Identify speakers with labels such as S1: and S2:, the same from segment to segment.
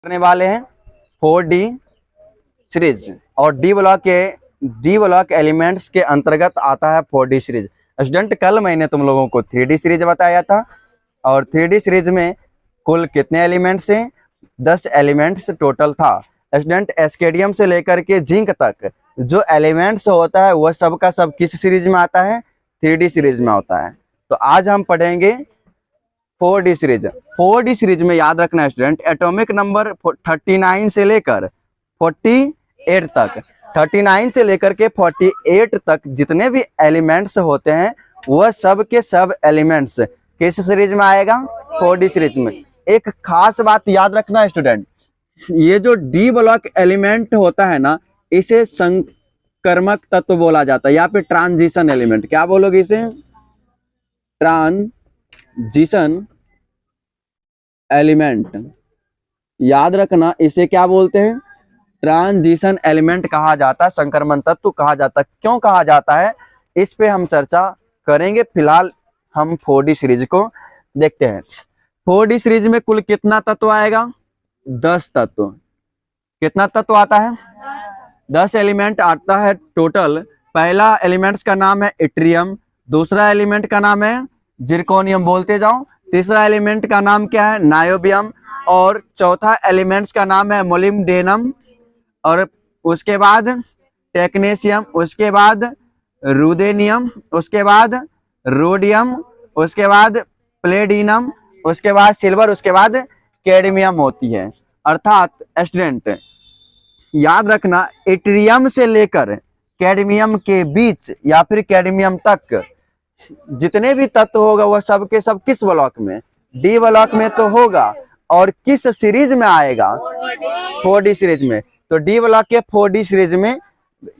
S1: करने वाले हैं 4D सीरीज और डी ब्लॉक एलिमेंट्स के अंतर्गत आता है 4D सीरीज। स्टूडेंट कल मैंने तुम लोगों को 3D सीरीज बताया था और 3D सीरीज में कुल कितने एलिमेंट्स हैं? 10 एलिमेंट्स टोटल था। स्टूडेंट एस्केडियम से लेकर के जिंक तक जो एलिमेंट्स होता है वह सब का सब किस सीरीज में आता है? 3D सीरीज में होता है। तो आज हम पढ़ेंगे 4D सीरीज। 4D सीरीज में याद रखना स्टूडेंट, एटॉमिक नंबर 39 से लेकर 48 तक, 39 से लेकर के 48 तक जितने भी एलिमेंट्स होते हैं वह सब के सब एलिमेंट्स किस सीरीज में आएगा? 4D सीरीज में। एक खास बात याद रखना स्टूडेंट, ये जो डी ब्लॉक एलिमेंट होता है ना, इसे संक्रमक तत्व बोला जाता है या फिर ट्रांजिशन एलिमेंट। क्या बोलोगे इसे? Transition element. याद रखना इसे क्या बोलते हैं? ट्रांजिशन एलिमेंट कहा जाता है, संक्रमण तत्व कहा जाता है। क्यों कहा जाता है इस पे हम चर्चा करेंगे। फिलहाल हम 4D सीरीज को देखते हैं। 4D सीरीज में कुल कितना तत्व आएगा? 10 तत्व। कितना तत्व आता है? 10 एलिमेंट आता है टोटल। पहला एलिमेंट्स का नाम है इट्रियम, दूसरा एलिमेंट का नाम है जिरकोनियम, बोलते जाओ। तीसरा एलिमेंट का नाम क्या है? नायोबियम। और चौथा एलिमेंट्स का नाम है मोलिब्डेनम। और उसके बाद टेक्नेशियम, उसके बाद रुदेनियम, उसके बाद रोडियम, उसके बाद प्लेडिनम, उसके बाद सिल्वर, उसके बाद कैडमियम होती है। अर्थात स्टूडेंट याद रखना, इट्रियम से लेकर कैडमियम के बीच या फिर कैडमियम तक जितने भी तत्व होगा वह सब के सब किस ब्लॉक में? डी ब्लॉक में तो होगा। और किस सीरीज में आएगा? 4D सीरीज में। तो डी ब्लॉक के 4D सीरीज में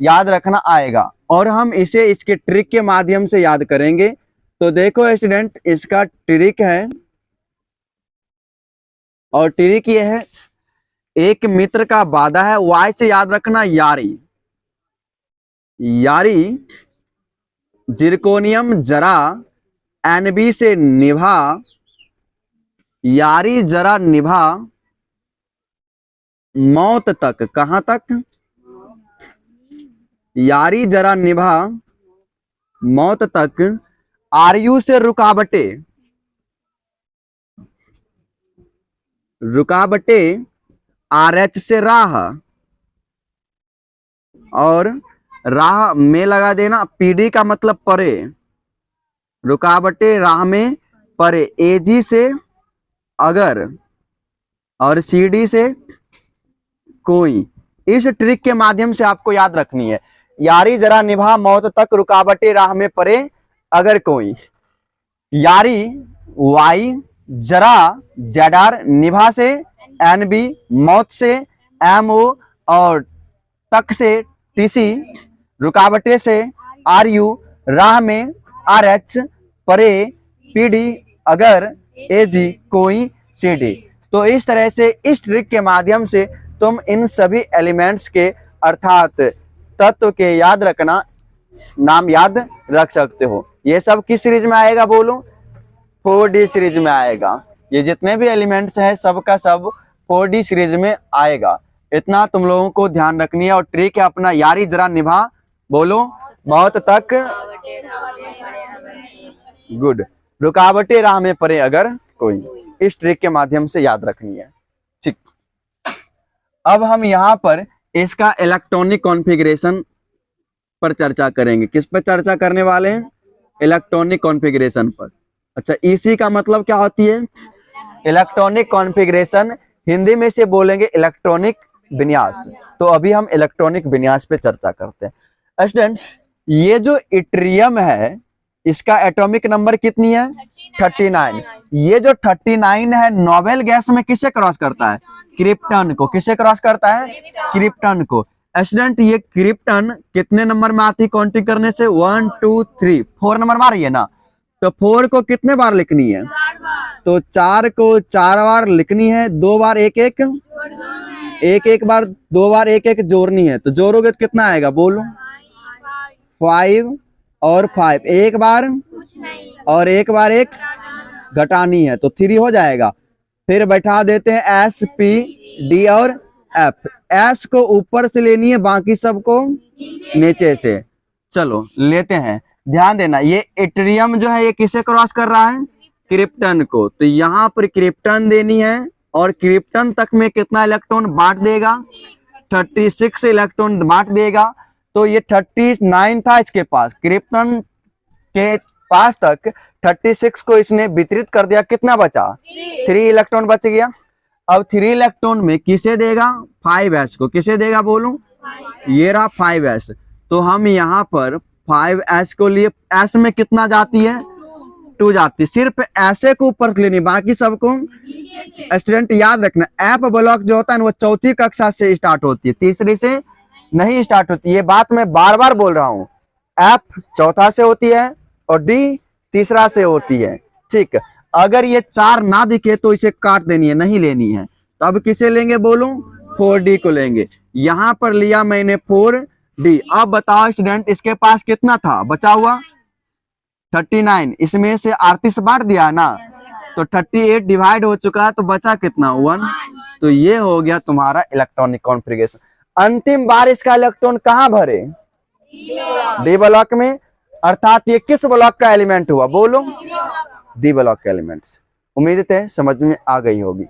S1: याद रखना आएगा और हम इसे इसके ट्रिक के माध्यम से याद करेंगे। तो देखो स्टूडेंट, इसका ट्रिक है और ट्रिक ये है, एक मित्र का वादा है, वाई से याद रखना यारी। यारी जिरकोनियम जरा Nb से निभा, यारी जरा निभा मौत तक। कहां तक? यारी जरा निभा मौत तक। आरयू से रुकावटें, रुकावटें RH से राह, और राह में लगा देना, PD का मतलब परे, रुकावटें राह में परे। AG से अगर और CD से कोई। इस ट्रिक के माध्यम से आपको याद रखनी है, यारी जरा निभा मौत तक, रुकावटें राह में परे, अगर कोई। यारी Y, जरा ZR, निभा से NB, मौत से MO, और तक से TC, रुकावटें से RU, राह में RH, परे PD, अगर AG, कोई CD। तो इस तरह से इस ट्रिक के माध्यम से तुम इन सभी एलिमेंट्स के अर्थात तत्व के याद रखना, नाम याद रख सकते हो। ये सब किस सीरीज में आएगा बोलो? 4D सीरीज में आएगा। ये जितने भी एलिमेंट्स हैं सबका सब 4D सीरीज में आएगा। इतना तुम लोगों को ध्यान रखनी है। और ट्रिक है अपना, यारी जरा निभा, बोलो, मौत तक, गुड, रुकावटें राह में पड़े अगर कोई। इस ट्रिक के माध्यम से याद रखनी है, ठीक। अब हम यहाँ पर इसका इलेक्ट्रॉनिक कॉन्फ़िगरेशन पर चर्चा करेंगे। किस पर चर्चा करने वाले हैं? इलेक्ट्रॉनिक कॉन्फ़िगरेशन पर। अच्छा, EC का मतलब क्या होती है? Electronic configuration. हिंदी में से बोलेंगे इलेक्ट्रॉनिक विन्यास। तो अभी हम इलेक्ट्रॉनिक विन्यास पे चर्चा करते हैं। स्टूडेंट, ये जो इट्रियम है इसका एटॉमिक नंबर कितनी है? 39। ये जो 39 है नोबेल गैस में किससे क्रॉस करता है? क्रिप्टन को। किससे क्रॉस करता है? क्रिप्टन को। स्टूडेंट, ये क्रिप्टन कितने नंबर में आती है काउंटिंग करने से? 1 2 3 4 नंबर में आ रही है ना। तो 4 को कितने बार लिखनी है? तो 4 को 4 बार लिखनी है, 2 बार 1 1, 1 1 बार 2 बार 1 1 जोड़नी है। तो जोड़ोगे तो कितना आएगा बोलो? 5 और 5, एक बार और एक बार एक घटानी है तो 3 हो जाएगा। फिर बैठा देते हैं एस, पी, डी और एफ। एस को ऊपर से लेनी है, बाकी सबको नीचे से। चलो लेते हैं, ध्यान देना, ये इट्रियम जो है ये किसे क्रॉस कर रहा है? क्रिप्टन को। तो यहाँ पर क्रिप्टन देनी है, और क्रिप्टन तक में कितना इलेक्ट्रॉन बांट देगा? 36 इलेक्ट्रॉन बांट देगा। तो ये 39 था इसके पास, क्रिप्टन के पास तक 36 को इसने वितरित कर दिया। कितना बचा? 3 इलेक्ट्रॉन बच गया। अब 3 इलेक्ट्रॉन में किसे देगा? 5s को। किसे देगा बोलूं? ये रहा 5s। तो हम यहाँ पर 5s को लिए, s में कितना जाती है? 2 जाती है। सिर्फ ऐसे को ऊपर लेनी, बाकी सबको स्टूडेंट याद रखना, एफ ब्लॉक जो होता है वो चौथी कक्षा से स्टार्ट होती है, तीसरी से नहीं स्टार्ट होती। ये बात मैं बार बार बोल रहा हूँ। एफ चौथा से होती है और डी तीसरा से होती है। ठीक, अगर ये 4 ना दिखे तो इसे काट देनी है, नहीं लेनी है। तो अब किसे लेंगे बोलूं? 4D को लेंगे। यहां पर लिया मैंने 4D। अब बताओ स्टूडेंट, इसके पास कितना था बचा हुआ? 39। इसमें से 38 बांट दिया ना, तो 38 डिवाइड हो चुका है, तो बचा कितना? 1। तो ये हो गया तुम्हारा इलेक्ट्रॉनिक कॉन्फ़िगरेशन। अंतिम बार इसका इलेक्ट्रॉन कहां भरे? डी ब्लॉक में। अर्थात ये किस ब्लॉक का एलिमेंट हुआ बोलो? डी ब्लॉक के एलिमेंट्स। उम्मीद है समझ में आ गई होगी।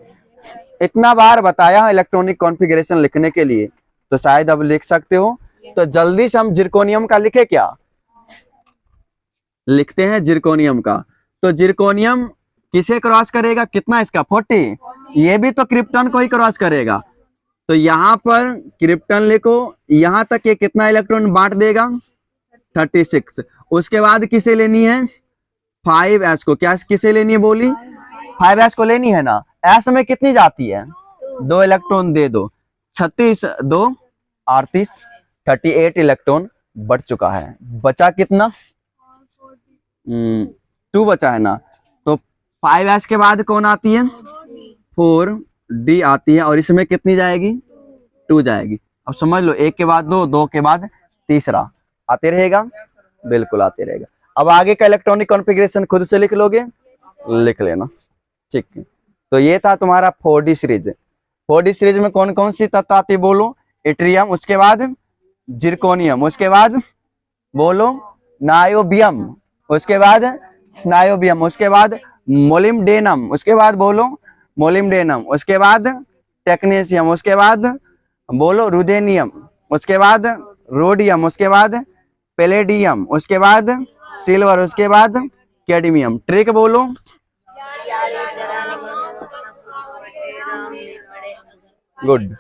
S1: इतना बार बताया इलेक्ट्रॉनिक कॉन्फ़िगरेशन लिखने के लिए, तो शायद अब लिख सकते हो। तो जल्दी से हम जिरकोनियम का लिखे, क्या लिखते हैं? जिरकोनियम का। तो जिरकोनियम किसे क्रॉस करेगा? कितना इसका? 40। ये भी तो क्रिप्टन को ही क्रॉस करेगा। तो यहाँ पर क्रिप्टन लिखो, यहां तक ये कितना इलेक्ट्रॉन बांट देगा? 36। उसके बाद किसे लेनी है? 5s को। क्या किसे लेनी है बोली? 5s को लेनी है ना। s में कितनी जाती है? 2 इलेक्ट्रॉन दे दो। 36 2 38, 38 इलेक्ट्रॉन बढ़ चुका है। बचा कितना? 2 बचा है ना। तो 5s के बाद कौन आती है? 4D आती है, और इसमें कितनी जाएगी? 2 जाएगी। अब समझ लो, 1 के बाद 2, 2 के बाद तीसरा आते रहेगा, बिल्कुल आते रहेगा। अब आगे का इलेक्ट्रॉनिक कॉन्फ़िगरेशन खुद से लिख लोगे, लिख लेना। ठीक है, तो ये था तुम्हारा 4D सीरीज। 4D सीरीज में कौन कौन सी तत्व आती है बोलो? इट्रियम, उसके बाद जिरकोनियम, उसके बाद बोलो नायोबियम, उसके बाद नायोबियम, उसके बाद मोलिब्डेनम, उसके बाद बोलो मोलिब्डेनम, उसके बाद टेक्नीशियम, उसके बाद बोलो रुदेनियम, उसके बाद रोडियम, उसके बाद पैलेडियम, उसके बाद सिल्वर, उसके बाद कैडमियम। ट्रिक बोलो? गुड।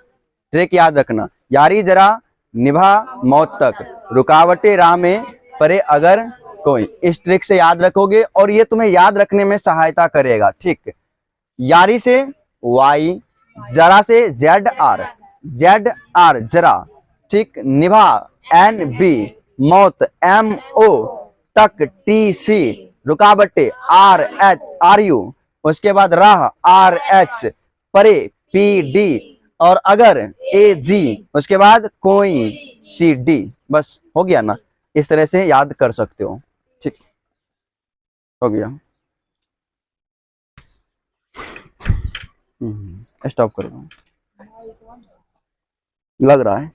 S1: ट्रिक याद रखना, यारी जरा निभा मौत तक, रुकावटें राह में परे अगर कोई। इस ट्रिक से याद रखोगे और ये तुम्हें याद रखने में सहायता करेगा। ठीक, यारी से Y, जरा से ZR, ZR जरा। ठीक, निभा NB, मौत MO, तक TC, रुकावटें RU, उसके बाद राह RH, परे PD, और अगर AG, उसके बाद कोई CD। बस हो गया ना, इस तरह से याद कर सकते हो। ठीक, हो गया। स्टॉप करो, लग रहा है।